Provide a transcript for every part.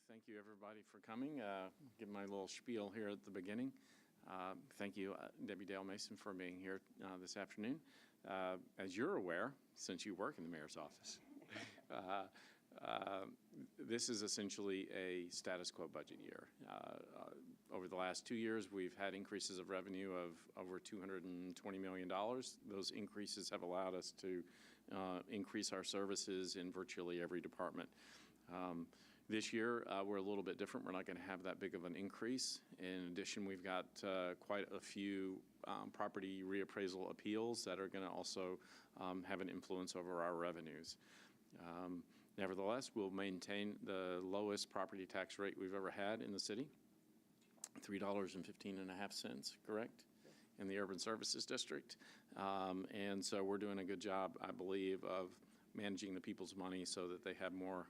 Thank you, everybody, for coming. Give my little spiel here at the beginning. Thank you, Debbie Dale Mason, for being here this afternoon. As you're aware, since you work in the mayor's office, this is essentially a status quo budget year. Over the last 2 years, we've had increases of revenue of over $220 million. Those increases have allowed us to increase our services in virtually every department. This year, we're a little bit different. We're not going to have that big of an increase. In addition, we've got quite a few property reappraisal appeals that are going to also have an influence over our revenues. Nevertheless, we'll maintain the lowest property tax rate we've ever had in the city, $3.15.5, correct? In the Urban Services District. And so we're doing a good job, I believe, of managing the people's money so that they have more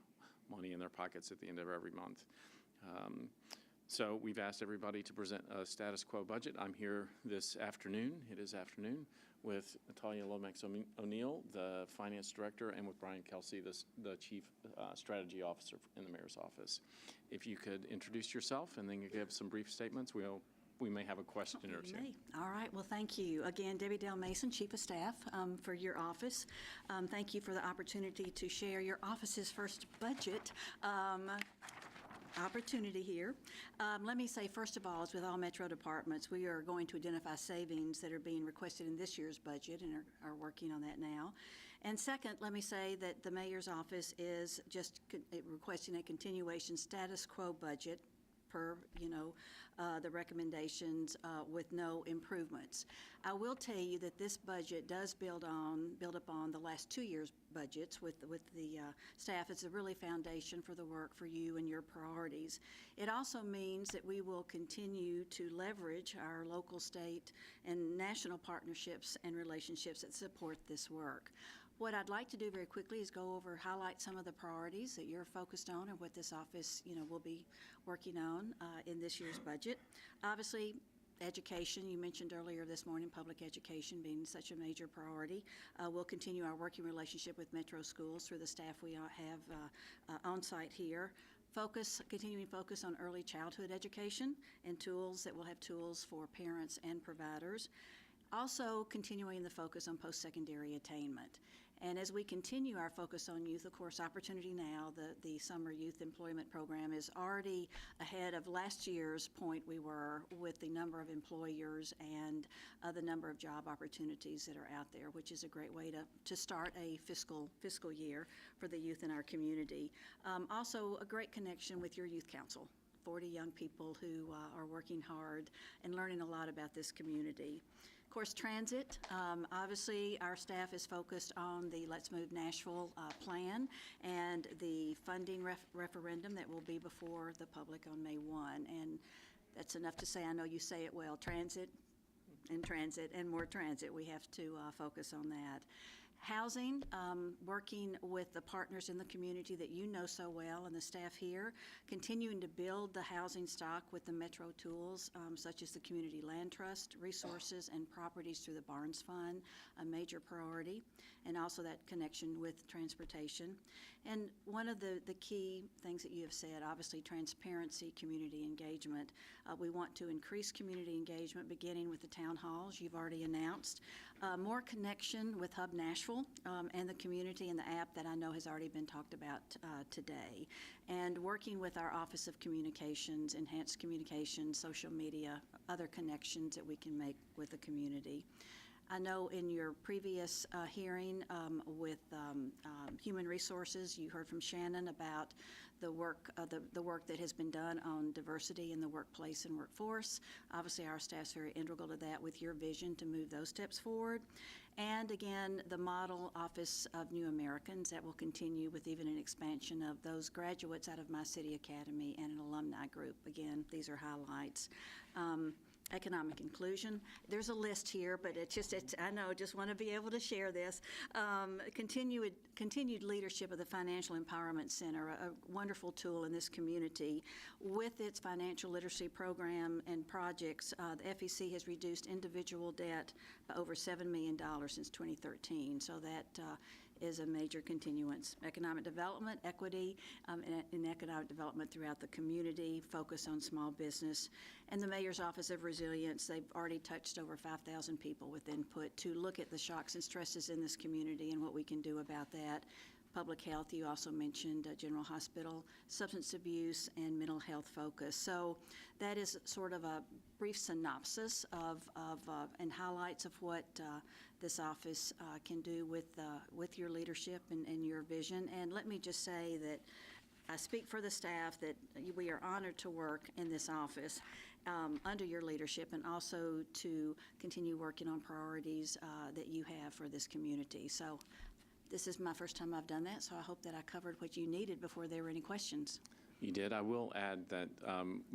money in their pockets at the end of every month. So we've asked everybody to present a status quo budget. I'm here this afternoon, it is afternoon, with Natalia Lomax O'Neill, the Finance Director, and with Brian Kelsey, the Chief Strategy Officer in the Mayor's Office. If you could introduce yourself and then give some brief statements, we may have a question or two. All right. Well, thank you. Again, Debbie Dale Mason, Chief of Staff for your office. Thank you for the opportunity to share your office's first budget opportunity here. Let me say, first of all, as with all Metro departments, we are going to identify savings that are being requested in this year's budget and are working on that now. And second, let me say that the Mayor's office is just requesting a continuation status quo budget per, the recommendations with no improvements. I will tell you that this budget does build upon the last 2 years' budgets with the staff. It's a really foundation for the work for you and your priorities. It also means that we will continue to leverage our local, state, and national partnerships and relationships that support this work. What I'd like to do very quickly is highlight some of the priorities that you're focused on and what this office, will be working on in this year's budget. Obviously, education, you mentioned earlier this morning, public education being such a major priority. We'll continue our working relationship with Metro Schools through the staff we have on site here. Continuing focus on early childhood education and tools that will have tools for parents and providers. Also continuing the focus on post-secondary attainment. And as we continue our focus on youth, of course, Opportunity Now, the Summer Youth Employment Program, is already ahead of last year's point we were with the number of employers and the number of job opportunities that are out there, which is a great way to start a fiscal year for the youth in our community. Also, a great connection with your youth council. 40 young people who are working hard and learning a lot about this community. Of course, transit. Obviously, our staff is focused on the Let's Move Nashville plan and the funding referendum that will be before the public on May 1. And that's enough to say, I know you say it well, transit and more transit. We have to focus on that. Housing, working with the partners in the community that you know so well and the staff here, continuing to build the housing stock with the Metro tools, such as the Community Land Trust, resources and properties through the Barnes Fund, a major priority, and also that connection with transportation. And one of the key things that you have said, obviously transparency, community engagement. We want to increase community engagement beginning with the town halls you've already announced, more connection with Hub Nashville, and the community and the app that I know has already been talked about today, and working with our Office of Communications, enhanced communications, social media, other connections that we can make with the community. I know in your previous hearing with Human Resources, you heard from Shannon about the work that has been done on diversity in the workplace and workforce. Obviously, our staff's very integral to that with your vision to move those steps forward. And again, the Model Office of New Americans that will continue with even an expansion of those graduates out of My City Academy and an alumni group. Again, these are highlights. Economic inclusion. There's a list here, but I know, just want to be able to share this. Continued leadership of the Financial Empowerment Center, a wonderful tool in this community. With its financial literacy program and projects, the FEC has reduced individual debt by over $7 million since 2013. So that is a major continuance. Economic development, equity, and economic development throughout the community, focus on small business. And the Mayor's Office of Resilience, they've already touched over 5,000 people with input to look at the shocks and stresses in this community and what we can do about that. Public health, you also mentioned General Hospital, substance abuse, and mental health focus. So that is sort of a brief synopsis of and highlights of what this office can do with your leadership and your vision. And let me just say that I speak for the staff that we are honored to work in this office under your leadership, and also to continue working on priorities that you have for this community. So this is my first time I've done that, so I hope that I covered what you needed before there were any questions. You did. I will add that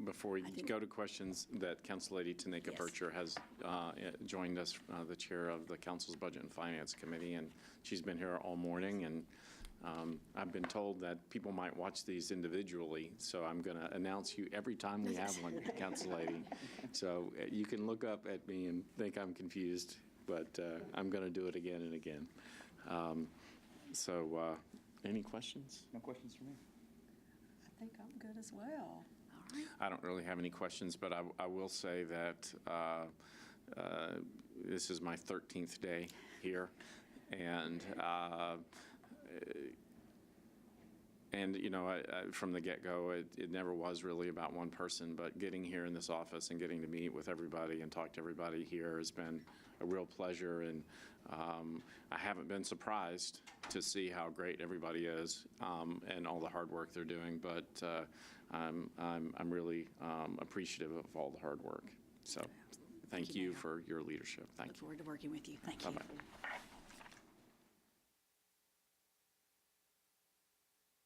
before you go to questions, that Council Lady Tanika Yes. Bircher has joined us, the chair of the Council's Budget and Finance Committee, and she's been here all morning. And I've been told that people might watch these individually, so I'm going to announce you every time we have one, Council Lady. So you can look up at me and think I'm confused, but I'm going to do it again and again. Any questions? No questions for me. I think I'm good as well. All right. I don't really have any questions, but I will say that this is my 13th day here, and you know, from the get-go, it never was really about one person, but getting here in this office and getting to meet with everybody and talk to everybody here has been a real pleasure. And I haven't been surprised to see how great everybody is and all the hard work they're doing, but I'm really appreciative of all the hard work. So thank you for your leadership. Thank Look you. forward to working with you. Thank you. Bye-bye.